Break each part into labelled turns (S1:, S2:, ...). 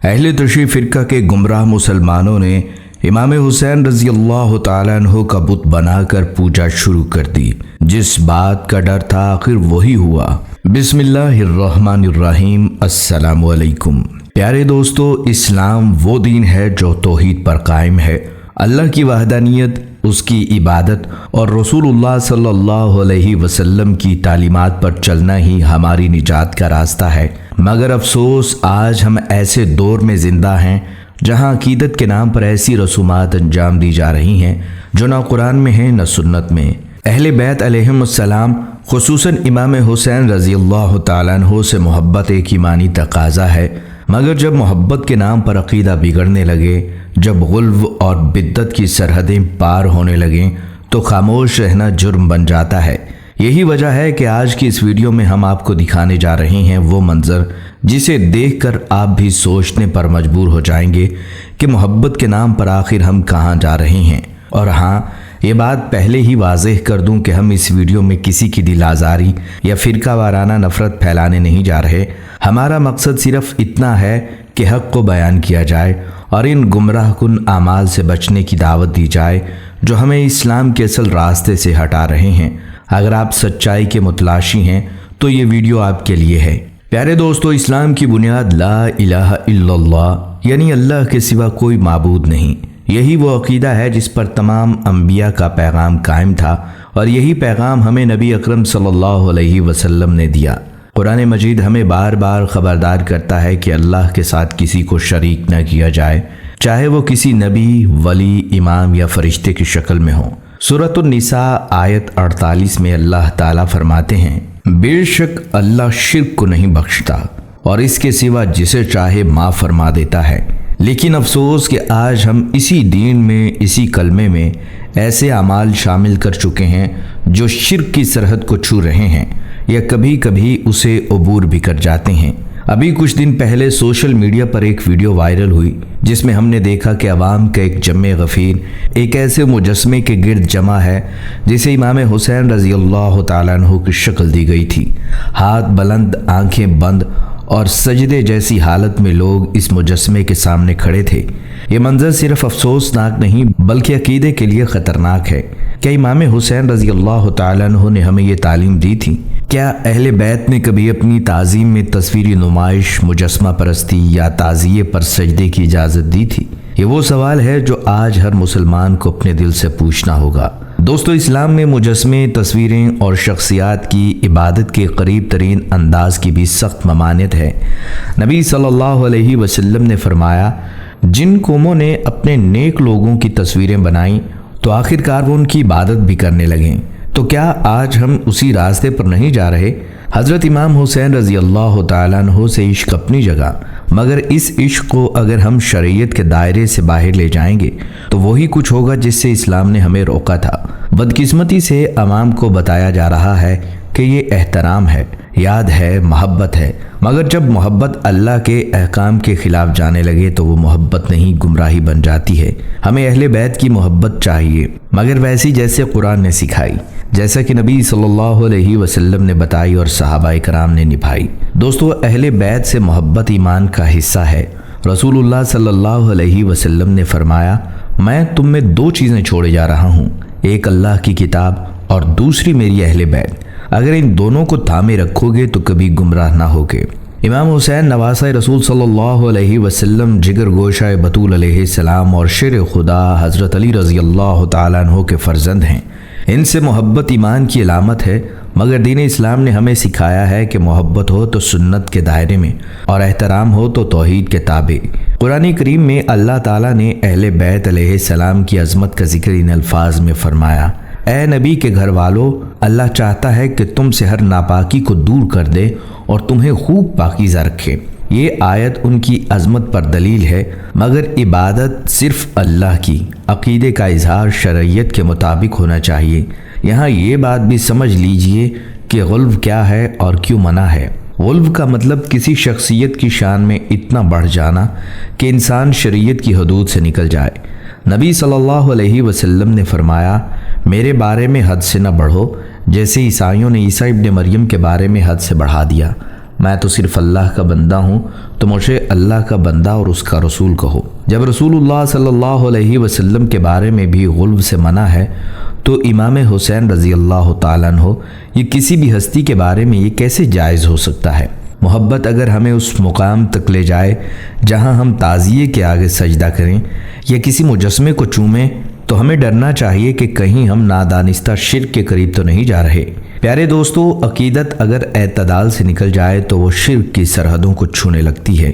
S1: اہل تشیع فرقہ کے گمراہ مسلمانوں نے امام حسین رضی اللہ تعالیٰ عنہ کا بت بنا کر پوجا شروع کر دی۔ جس بات کا ڈر تھا آخر وہی ہوا۔ بسم اللہ الرحمن الرحیم۔ السلام علیکم پیارے دوستو، اسلام وہ دین ہے جو توحید پر قائم ہے، اللہ کی وحدانیت، اس کی عبادت اور رسول اللہ صلی اللہ علیہ وسلم کی تعلیمات پر چلنا ہی ہماری نجات کا راستہ ہے۔ مگر افسوس، آج ہم ایسے دور میں زندہ ہیں جہاں عقیدت کے نام پر ایسی رسومات انجام دی جا رہی ہیں جو نہ قرآن میں ہیں نہ سنت میں۔ اہل بیت علیہم السلام، خصوصاً امام حسین رضی اللہ تعالیٰ عنہ سے محبت ایک ایمانی تقاضا ہے، مگر جب محبت کے نام پر عقیدہ بگڑنے لگے، جب غلو اور بدعت کی سرحدیں پار ہونے لگیں تو خاموش رہنا جرم بن جاتا ہے۔ یہی وجہ ہے کہ آج کی اس ویڈیو میں ہم آپ کو دکھانے جا رہے ہیں وہ منظر جسے دیکھ کر آپ بھی سوچنے پر مجبور ہو جائیں گے کہ محبت کے نام پر آخر ہم کہاں جا رہے ہیں۔ اور ہاں، یہ بات پہلے ہی واضح کر دوں کہ ہم اس ویڈیو میں کسی کی دل آزاری یا فرقہ وارانہ نفرت پھیلانے نہیں جا رہے۔ ہمارا مقصد صرف اتنا ہے کہ حق کو بیان کیا جائے اور ان گمراہ کن اعمال سے بچنے کی دعوت دی جائے جو ہمیں اسلام کے اصل راستے سے ہٹا رہے ہیں۔ اگر آپ سچائی کے متلاشی ہیں تو یہ ویڈیو آپ کے لیے ہے۔ پیارے دوستو، اسلام کی بنیاد لا الہ الا اللہ، یعنی اللہ کے سوا کوئی معبود نہیں۔ یہی وہ عقیدہ ہے جس پر تمام انبیاء کا پیغام قائم تھا، اور یہی پیغام ہمیں نبی اکرم صلی اللہ علیہ وسلم نے دیا۔ قرآن مجید ہمیں بار بار خبردار کرتا ہے کہ اللہ کے ساتھ کسی کو شریک نہ کیا جائے، چاہے وہ کسی نبی، ولی، امام یا فرشتے کی شکل میں ہو۔ سورۃ النساء آیت 48 میں اللہ تعالیٰ فرماتے ہیں، بے شک اللہ شرک کو نہیں بخشتا اور اس کے سوا جسے چاہے معاف فرما دیتا ہے۔ لیکن افسوس کہ آج ہم اسی دین میں، اسی کلمے میں ایسے اعمال شامل کر چکے ہیں جو شرک کی سرحد کو چھو رہے ہیں یا کبھی کبھی اسے عبور بھی کر جاتے ہیں۔ ابھی کچھ دن پہلے سوشل میڈیا پر ایک ویڈیو وائرل ہوئی جس میں ہم نے دیکھا کہ عوام کا ایک جمع غفیر ایک ایسے مجسمے کے گرد جمع ہے جسے امام حسین رضی اللہ تعالیٰ عنہ کی شکل دی گئی تھی۔ ہاتھ بلند، آنکھیں بند اور سجدے جیسی حالت میں لوگ اس مجسمے کے سامنے کھڑے تھے۔ یہ منظر صرف افسوسناک نہیں بلکہ عقیدے کے لیے خطرناک ہے۔ کیا امام حسین رضی اللہ تعالیٰ عنہ نے ہمیں یہ تعلیم دی تھی؟ کیا اہل بیت نے کبھی اپنی تعظیم میں تصویری نمائش، مجسمہ پرستی یا تعزیے پر سجدے کی اجازت دی تھی؟ یہ وہ سوال ہے جو آج ہر مسلمان کو اپنے دل سے پوچھنا ہوگا۔ دوستو، اسلام میں مجسمے، تصویریں اور شخصیات کی عبادت کے قریب ترین انداز کی بھی سخت ممانعت ہے۔ نبی صلی اللہ علیہ وسلم نے فرمایا، جن قوموں نے اپنے نیک لوگوں کی تصویریں بنائیں تو آخرکار وہ ان کی عبادت بھی کرنے لگیں۔ تو کیا آج ہم اسی راستے پر نہیں جا رہے؟ حضرت امام حسین رضی اللہ تعالیٰ عنہ سے عشق اپنی جگہ، مگر اس عشق کو اگر ہم شریعت کے دائرے سے باہر لے جائیں گے تو وہی کچھ ہوگا جس سے اسلام نے ہمیں روکا تھا۔ بدقسمتی سے عوام کو بتایا جا رہا ہے کہ یہ احترام ہے، یاد ہے، محبت ہے، مگر جب محبت اللہ کے احکام کے خلاف جانے لگے تو وہ محبت نہیں، گمراہی بن جاتی ہے۔ ہمیں اہل بیت کی محبت چاہیے، مگر ویسی جیسے قرآن نے سکھائی، جیسا کہ نبی صلی اللہ علیہ وسلم نے بتائی اور صحابہ کرام نے نبھائی۔ دوستو، اہل بیت سے محبت ایمان کا حصہ ہے۔ رسول اللہ صلی اللہ علیہ وسلم نے فرمایا، میں تم میں دو چیزیں چھوڑے جا رہا ہوں، ایک اللہ کی کتاب اور دوسری میری اہل بیت۔ اگر ان دونوں کو تھامے رکھو گے تو کبھی گمراہ نہ ہوگے۔ امام حسین نواسہ رسول صلی اللہ علیہ وسلم، جگر گوشہ بطول علیہ السلام اور شیر خدا حضرت علی رضی اللہ تعالیٰ عنہ کے فرزند ہیں۔ ان سے محبت ایمان کی علامت ہے، مگر دین اسلام نے ہمیں سکھایا ہے کہ محبت ہو تو سنت کے دائرے میں اور احترام ہو تو توحید کے تابع۔ قرآن کریم میں اللہ تعالیٰ نے اہل بیت علیہ السلام کی عظمت کا ذکر ان الفاظ میں فرمایا، اے نبی کے گھر والو، اللہ چاہتا ہے کہ تم سے ہر ناپاکی کو دور کر دے اور تمہیں خوب پاکیزہ رکھے۔ یہ آیت ان کی عظمت پر دلیل ہے، مگر عبادت صرف اللہ کی، عقیدے کا اظہار شرعیت کے مطابق ہونا چاہیے۔ یہاں یہ بات بھی سمجھ لیجئے کہ غلو کیا ہے اور کیوں منع ہے۔ غلو کا مطلب کسی شخصیت کی شان میں اتنا بڑھ جانا کہ انسان شریعت کی حدود سے نکل جائے۔ نبی صلی اللہ علیہ وسلم نے فرمایا، میرے بارے میں حد سے نہ بڑھو، جیسے عیسائیوں نے عیسیٰ ابن مریم کے بارے میں حد سے بڑھا دیا۔ میں تو صرف اللہ کا بندہ ہوں، تو مجھے اللہ کا بندہ اور اس کا رسول کہو۔ جب رسول اللہ صلی اللہ علیہ وسلم کے بارے میں بھی غلو سے منع ہے تو امام حسین رضی اللہ تعالیٰ عنہ یہ کسی بھی ہستی کے بارے میں یہ کیسے جائز ہو سکتا ہے؟ محبت اگر ہمیں اس مقام تک لے جائے جہاں ہم تعزیے کے آگے سجدہ کریں یا کسی مجسمے کو چومیں تو ہمیں ڈرنا چاہیے کہ کہیں ہم نادانستہ شرک کے قریب تو نہیں جا رہے۔ پیارے دوستو، عقیدت اگر اعتدال سے نکل جائے تو وہ شرک کی سرحدوں کو چھونے لگتی ہے،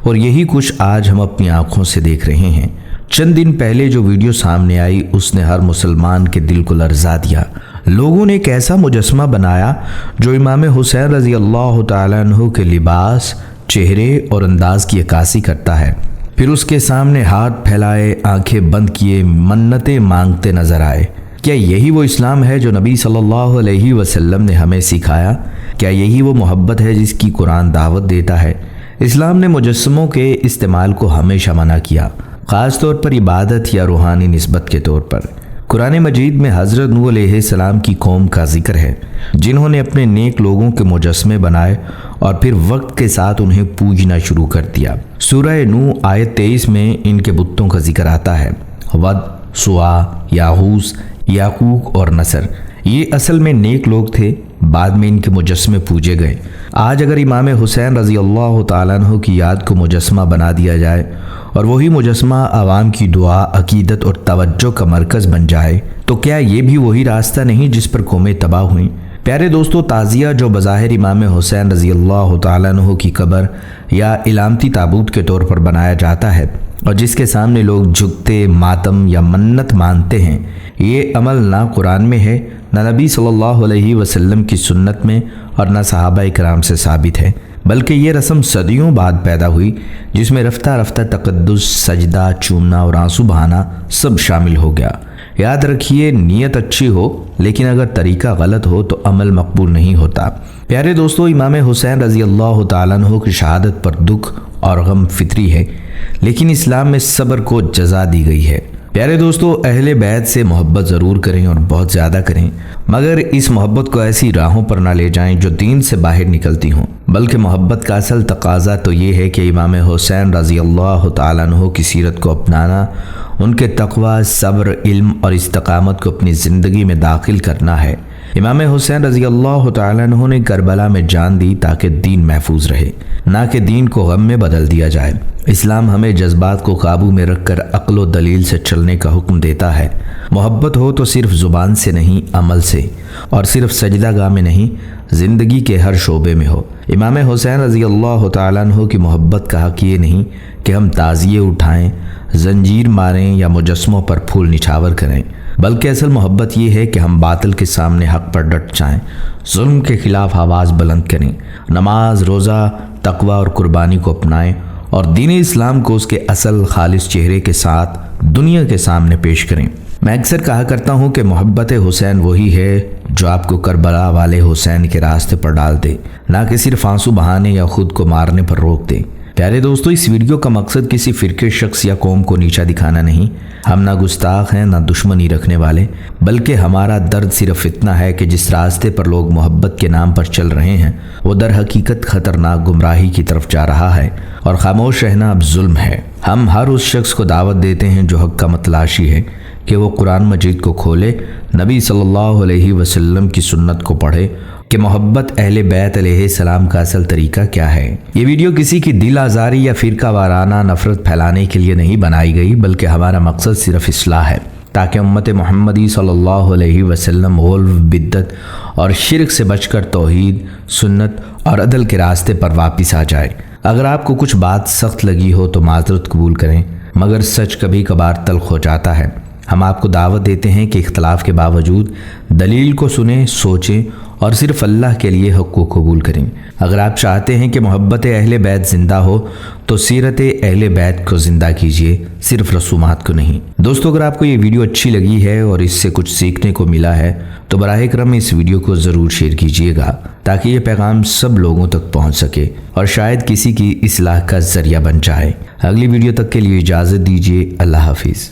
S1: اور یہی کچھ آج ہم اپنی آنکھوں سے دیکھ رہے ہیں۔ چند دن پہلے جو ویڈیو سامنے آئی اس نے ہر مسلمان کے دل کو لرزا دیا۔ لوگوں نے ایک ایسا مجسمہ بنایا جو امام حسین رضی اللہ تعالیٰ عنہ کے لباس، چہرے اور انداز کی عکاسی کرتا ہے، پھر اس کے سامنے ہاتھ پھیلائے، آنکھیں بند کیے منتیں مانگتے نظر آئے۔ کیا یہی وہ اسلام ہے جو نبی صلی اللہ علیہ وسلم نے ہمیں سکھایا؟ کیا یہی وہ محبت ہے جس کی قرآن دعوت دیتا ہے؟ اسلام نے مجسموں کے استعمال کو ہمیشہ منع کیا، خاص طور پر عبادت یا روحانی نسبت کے طور پر۔ قرآن مجید میں حضرت نوح علیہ السلام کی قوم کا ذکر ہے جنہوں نے اپنے نیک لوگوں کے مجسمے بنائے اور پھر وقت کے ساتھ انہیں پوجنا شروع کر دیا۔ سورہ نوح آیت 23 میں ان کے بتوں کا ذکر آتا ہے، ود، سوا، یاغوث، یاقوق اور نصر۔ یہ اصل میں نیک لوگ تھے، بعد میں ان کے مجسمے پوجے گئے۔ آج اگر امام حسین رضی اللہ تعالیٰ عنہ کی یاد کو مجسمہ بنا دیا جائے اور وہی مجسمہ عوام کی دعا، عقیدت اور توجہ کا مرکز بن جائے تو کیا یہ بھی وہی راستہ نہیں جس پر قومیں تباہ ہوئیں؟ پیارے دوستو، تعزیہ جو بظاہر امام حسین رضی اللہ تعالیٰ عنہ کی قبر یا علامتی تابوت کے طور پر بنایا جاتا ہے اور جس کے سامنے لوگ جھکتے، ماتم یا منت مانتے ہیں، یہ عمل نہ قرآن میں ہے، نہ نبی صلی اللہ علیہ وسلم کی سنت میں اور نہ صحابہ کرام سے ثابت ہے، بلکہ یہ رسم صدیوں بعد پیدا ہوئی جس میں رفتہ رفتہ تقدس، سجدہ، چومنا اور آنسو بہانا سب شامل ہو گیا۔ یاد رکھیے، نیت اچھی ہو لیکن اگر طریقہ غلط ہو تو عمل مقبول نہیں ہوتا۔ پیارے دوستو، امام حسین رضی اللہ تعالیٰ عنہ کی شہادت پر دکھ اور غم فطری ہے، لیکن اسلام میں صبر کو جزا دی گئی ہے۔ پیارے دوستو، اہل بیت سے محبت ضرور کریں اور بہت زیادہ کریں، مگر اس محبت کو ایسی راہوں پر نہ لے جائیں جو دین سے باہر نکلتی ہوں، بلکہ محبت کا اصل تقاضا تو یہ ہے کہ امام حسین رضی اللہ تعالیٰ عنہ کی سیرت کو اپنانا، ان کے تقوی، صبر، علم اور استقامت کو اپنی زندگی میں داخل کرنا ہے۔ امام حسین رضی اللہ تعالیٰ عنہ نے کربلا میں جان دی تاکہ دین محفوظ رہے، نہ کہ دین کو غم میں بدل دیا جائے۔ اسلام ہمیں جذبات کو قابو میں رکھ کر عقل و دلیل سے چلنے کا حکم دیتا ہے۔ محبت ہو تو صرف زبان سے نہیں، عمل سے، اور صرف سجدہ گاہ میں نہیں، زندگی کے ہر شعبے میں ہو۔ امام حسین رضی اللہ تعالیٰ عنہ کی محبت کا حق یہ نہیں کہ ہم تعزیے اٹھائیں، زنجیر ماریں یا مجسموں پر پھول نچھاور کریں، بلکہ اصل محبت یہ ہے کہ ہم باطل کے سامنے حق پر ڈٹ جائیں، ظلم کے خلاف آواز بلند کریں، نماز، روزہ، تقوی اور قربانی کو اپنائیں اور دین اسلام کو اس کے اصل خالص چہرے کے ساتھ دنیا کے سامنے پیش کریں۔ میں اکثر کہا کرتا ہوں کہ محبت حسین وہی ہے جو آپ کو کربلا والے حسین کے راستے پر ڈال دے، نہ کہ صرف آنسو بہانے یا خود کو مارنے پر روک دے۔ پیارے دوستو، اس ویڈیو کا مقصد کسی فرقے، شخص یا قوم کو نیچا دکھانا نہیں۔ ہم نہ گستاخ ہیں نہ دشمنی رکھنے والے، بلکہ ہمارا درد صرف اتنا ہے کہ جس راستے پر لوگ محبت کے نام پر چل رہے ہیں وہ در حقیقت خطرناک گمراہی کی طرف جا رہا ہے، اور خاموش رہنا اب ظلم ہے۔ ہم ہر اس شخص کو دعوت دیتے ہیں جو حق کا متلاشی ہے کہ وہ قرآن مجید کو کھولے، نبی صلی اللہ علیہ وسلم کی سنت کو پڑھے کہ محبت اہل بیت علیہ السلام کا اصل طریقہ کیا ہے۔ یہ ویڈیو کسی کی دل آزاری یا فرقہ وارانہ نفرت پھیلانے کے لیے نہیں بنائی گئی، بلکہ ہمارا مقصد صرف اصلاح ہے تاکہ امت محمدی صلی اللہ علیہ وسلم غلو، بدعت اور شرک سے بچ کر توحید، سنت اور عدل کے راستے پر واپس آ جائے۔ اگر آپ کو کچھ بات سخت لگی ہو تو معذرت قبول کریں، مگر سچ کبھی کبھار تلخ ہو جاتا ہے۔ ہم آپ کو دعوت دیتے ہیں کہ اختلاف کے باوجود دلیل کو سنیں، سوچیں اور صرف اللہ کے لیے حق کو قبول کریں۔ اگر آپ چاہتے ہیں کہ محبت اہل بیت زندہ ہو تو سیرت اہل بیت کو زندہ کیجیے، صرف رسومات کو نہیں۔ دوستو، اگر آپ کو یہ ویڈیو اچھی لگی ہے اور اس سے کچھ سیکھنے کو ملا ہے تو براہ کرم اس ویڈیو کو ضرور شیئر کیجیے گا تاکہ یہ پیغام سب لوگوں تک پہنچ سکے اور شاید کسی کی اصلاح کا ذریعہ بن جائے۔ اگلی ویڈیو تک کے لیے اجازت دیجیے۔ اللہ حافظ۔